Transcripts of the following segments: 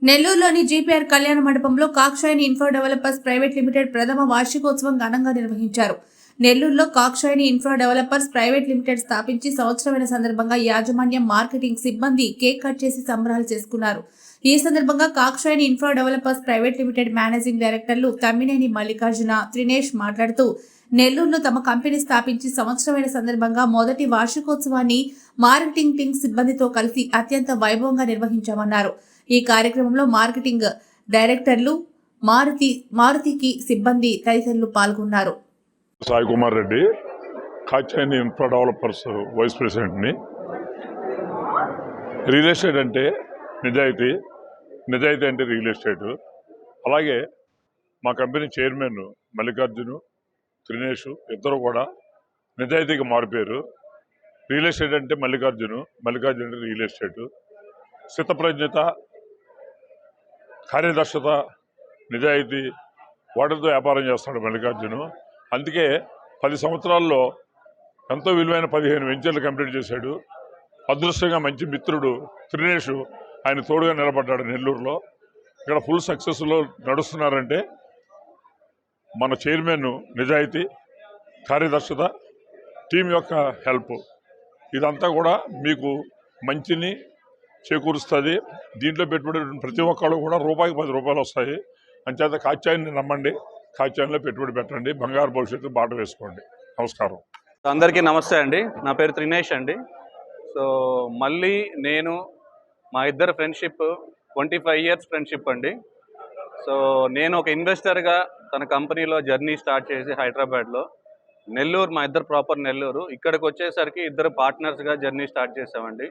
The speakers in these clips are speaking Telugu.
నెల్లూరులోని జీపీఆర్ కళ్యాణ మండపంలో కాక్షాయని ఇన్ఫ్రా డెవలపర్స్ ప్రైవేట్ లిమిటెడ్ ప్రథమ వార్షికోత్సవం ఘనంగా నిర్వహించారు. నెల్లూరులో కాక్షాయని ఇన్ఫ్రా డెవలపర్స్ ప్రైవేట్ లిమిటెడ్ స్థాపించి సంవత్సరమైన సందర్భంగా యాజమాన్యం, మార్కెటింగ్ సిబ్బంది కేక్ కట్ చేసి సంబరాలు చేసుకున్నారు. ఈ సందర్భంగా Kakshayani infra developers private limited managing డైరెక్టర్లు తమ్మినేని మల్లికార్జున, త్రినేష్ మాట్లాడుతూ నెల్లూరులో తమ కంపెనీ స్థాపించి సంవత్సరమైన సందర్భంగా మొదటి వార్షికోత్సవాన్ని మార్కెటింగ్ టీం సిబ్బందితో కలిసి అత్యంత వైభవంగా నిర్వహించామన్నారు. ఈ కార్యక్రమంలో మార్కెటింగ్ డైరెక్టర్లు, మారుతికి సిబ్బంది తదితరులు పాల్గొన్నారు. Sai Kumar Reddy, Kakshayani infra developers vice ప్రెసిడెంట్ని. రియల్ ఎస్టేట్ అంటే నిజాయితీ, నిజాయితీ అంటే రియల్ ఎస్టేట్. అలాగే మా కంపెనీ చైర్మన్ మల్లికార్జును, త్రినేష్ ఇద్దరు కూడా నిజాయితీగా మారిపోయారు. రియల్ ఎస్టేట్ అంటే మల్లికార్జును అంటే రియల్ ఎస్టేట్. స్థితప్రజ్ఞత, కార్యదర్శత, నిజాయితీ వాటితో వ్యాపారం చేస్తున్నాడు మల్లికార్జును. అందుకే 10 సంవత్సరాల్లో ఎంతో విలువైన 15 వెంచర్లు కంప్లీట్ చేశాడు. అదృష్టంగా మంచి మిత్రుడు త్రినేష్ ఆయన తోడుగా నిలబడ్డాడు. నెల్లూరులో ఇక్కడ ఫుల్ సక్సెస్లో నడుస్తున్నారంటే మన చైర్మన్ నిజాయితీ, కార్యదర్శత, టీం యొక్క హెల్ప్, ఇదంతా కూడా మీకు మంచిని చేకూరుస్తుంది. దీంట్లో పెట్టుబడి ప్రతి ఒక్కళ్ళు కూడా రూపాయికి 10 రూపాయలు వస్తాయి. అంచేత కాక్షాయని నమ్మండి, కాక్షాయనిలో పెట్టుబడి పెట్టండి, బంగారు భవిష్యత్తు బాట వేసుకోండి. నమస్కారం. అందరికీ నమస్తే అండి. నా పేరు త్రినేష్ అండి. సో మళ్ళీ నేను మా ఇద్దరు ఫ్రెండ్షిప్ 25 ఇయర్స్ ఫ్రెండ్షిప్ అండి. సో నేను ఒక ఇన్వెస్టర్గా తన కంపెనీలో జర్నీ స్టార్ట్ చేసి హైదరాబాద్లో, నెల్లూరు మా ఇద్దరు ప్రాపర్ నెల్లూరు, ఇక్కడికి వచ్చేసరికి ఇద్దరు పార్ట్నర్స్గా జర్నీ స్టార్ట్ చేసామండి.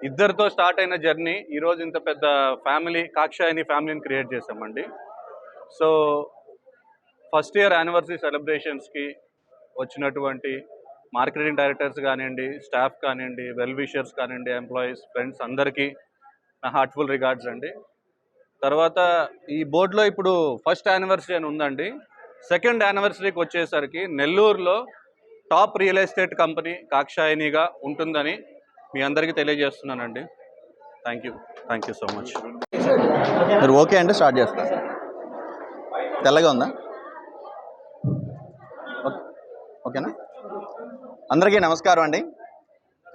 ఇద్దరితో స్టార్ట్ అయిన జర్నీ ఈరోజు ఇంత పెద్ద ఫ్యామిలీ, కాక్షాయని ఫ్యామిలీని క్రియేట్ చేసామండి. సో ఫస్ట్ ఇయర్ యానివర్సరీ సెలబ్రేషన్స్కి వచ్చినటువంటి మార్కెటింగ్ డైరెక్టర్స్ కానివ్వండి, స్టాఫ్ కానివ్వండి, వెల్ విషర్స్ కానివ్వండి, ఎంప్లాయీస్, ఫ్రెండ్స్ అందరికీ నా హార్ట్ఫుల్ రిగార్డ్స్ అండి. తర్వాత ఈ బోర్డులో ఇప్పుడు ఫస్ట్ యానివర్సరీ అని ఉందండి. సెకండ్ యానివర్సరీకి వచ్చేసరికి నెల్లూరులో టాప్ రియల్ ఎస్టేట్ కంపెనీ కాక్షాయనిగా ఉంటుందని మీ అందరికీ తెలియజేస్తున్నానండి. Thank you so much. మీరు ఓకే అంటే స్టార్ట్ చేస్తా. తెల్లగా ఉందా? ఓకేనా? అందరికీ నమస్కారం అండి.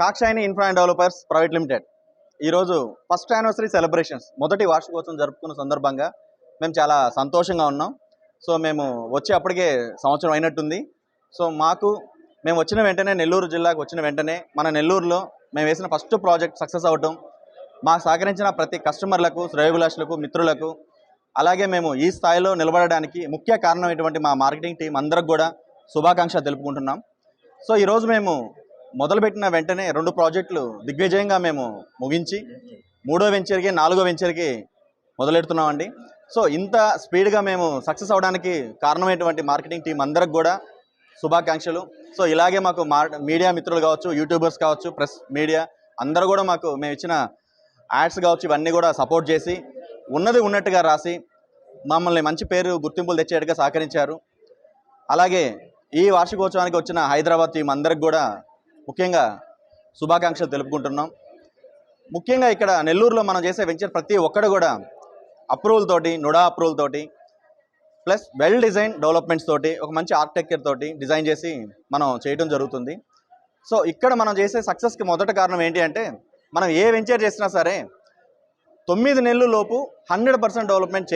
Kakshayani infra developers private limited ఈరోజు ఫస్ట్ యానివర్సరీ సెలబ్రేషన్స్, మొదటి వార్షికోత్సవం జరుపుకున్న సందర్భంగా మేము చాలా సంతోషంగా ఉన్నాం. సో మేము వచ్చి అప్పటికే సంవత్సరం అయినట్టుంది. సో మేము వచ్చిన వెంటనే, నెల్లూరు జిల్లాకు వచ్చిన వెంటనే మన నెల్లూరులో మేము వేసిన ఫస్ట్ ప్రాజెక్ట్ సక్సెస్ అవ్వటం, మాకు సహకరించిన ప్రతి కస్టమర్లకు, శ్రేయోభిలాషులకు, మిత్రులకు, అలాగే మేము ఈ స్థాయిలో నిలబడడానికి ముఖ్య కారణమైనటువంటి మా మార్కెటింగ్ టీం అందరికి కూడా శుభాకాంక్షలు తెలుపుకుంటున్నాం. సో ఈరోజు మేము మొదలుపెట్టిన వెంటనే 2 ప్రాజెక్టులు దిగ్విజయంగా మేము ముగించి 3వ వెంచర్కి 4వ వెంచర్కి మొదలెడుతున్నామండి. సో ఇంత స్పీడ్గా మేము సక్సెస్ అవ్వడానికి కారణమైనటువంటి మార్కెటింగ్ టీం అందరికి కూడా శుభాకాంక్షలు. సో ఇలాగే మాకు మీడియా మిత్రులు కావచ్చు, యూట్యూబర్స్ కావచ్చు, ప్రెస్ మీడియా అందరూ కూడా మేము ఇచ్చిన యాడ్స్ కావచ్చు, ఇవన్నీ కూడా సపోర్ట్ చేసి ఉన్నది ఉన్నట్టుగా రాసి మమ్మల్ని మంచి పేరు, గుర్తింపులు తెచ్చేట్టుగా సహకరించారు. అలాగే ఈ వార్షికోత్సవానికి వచ్చిన హైదరాబాద్ టీం అందరికి కూడా ముఖ్యంగా శుభాకాంక్షలు తెలుపుకుంటున్నాం. ముఖ్యంగా ఇక్కడ నెల్లూరులో మనం చేసే వెంచర్ ప్రతి ఒక్కడు కూడా అప్రూవల్ తోటి, నుడా అప్రూవల్ తోటి, ప్లస్ వెల్ డిజైన్ డెవలప్మెంట్స్ తోటి, ఒక మంచి ఆర్కిటెక్చర్ తోటి డిజైన్ చేసి మనం చేయడం జరుగుతుంది. సో ఇక్కడ మనం చేసే సక్సెస్కి మొదటి కారణం ఏంటి అంటే, మనం ఏ వెంచర్ చేసినా సరే 9 నెలల లోపు 100% డెవలప్మెంట్